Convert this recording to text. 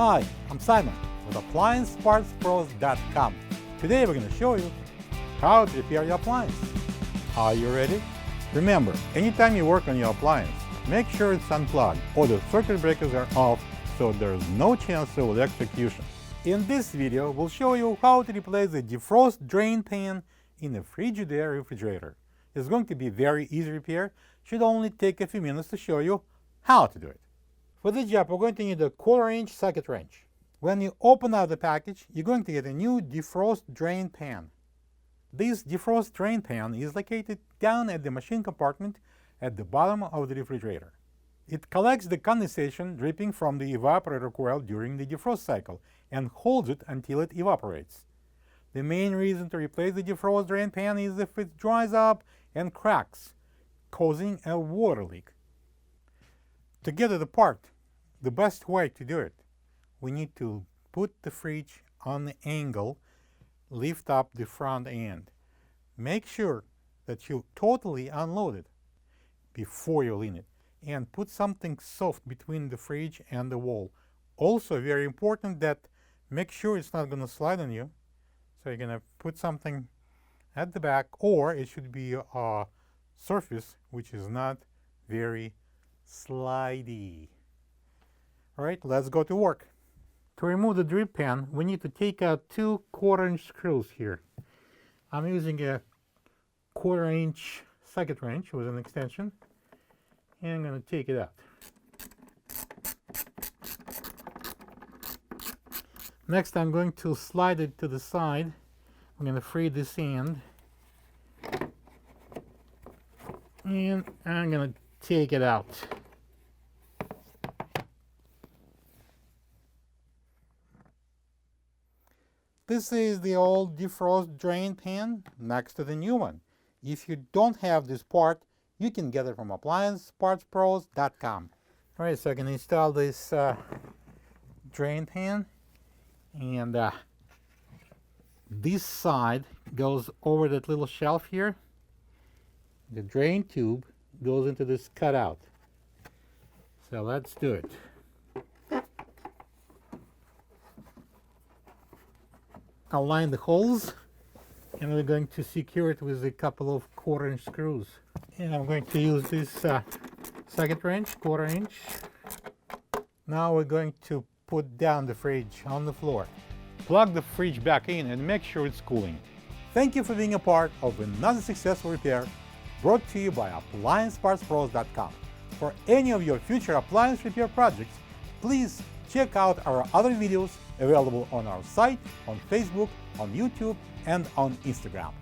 Hi, I'm Simon with AppliancePartsPros.com. Today we're going to show you how to repair your appliance. Are you ready? Remember, anytime you work on your appliance, make sure it's unplugged or the circuit breakers are off so there's no chance of electrocution. In this video, we'll show you how to replace the defrost drain pan in a Frigidaire refrigerator. It's going to be very easy repair. Should only take a few minutes to show you how to do it. For this job, we're going to need a 1/4-inch socket wrench. When you open out the package, you're going to get a new defrost drain pan. This defrost drain pan is located down at the machine compartment at the bottom of the refrigerator. It collects the condensation dripping from the evaporator coil during the defrost cycle and holds it until it evaporates. The main reason to replace the defrost drain pan is if it dries up and cracks, causing a water leak. To get it apart, the best way to do it, we need to put the fridge on the angle, lift up the front end. Make sure that you totally unload it before you lean it, and put something soft between the fridge and the wall. Also very important that make sure it's not going to slide on you. So you're going to put something at the back, or it should be a surface which is not very slidey. All right, let's go to work. To remove the drip pan, we need to take out 2 1/4-inch screws here. I'm using a 1/4-inch socket wrench with an extension, and I'm going to take it out. Next, I'm going to slide it to the side. I'm going to free this end, and I'm going to take it out. This is the old defrost drain pan next to the new one. If you don't have this part, you can get it from AppliancePartsPros.com. All right, so I can install this drain pan, and this side goes over that little shelf here. The drain tube goes into this cutout. So let's do it. I'll line the holes, and we're going to secure it with a couple of 1/4-inch screws. And I'm going to use this socket wrench, 1/4-inch. Now we're going to put down the fridge on the floor. Plug the fridge back in and make sure it's cooling. Thank you for being a part of another successful repair brought to you by AppliancePartsPros.com. For any of your future appliance repair projects, please check out our other videos available on our site, on Facebook, on YouTube, and on Instagram.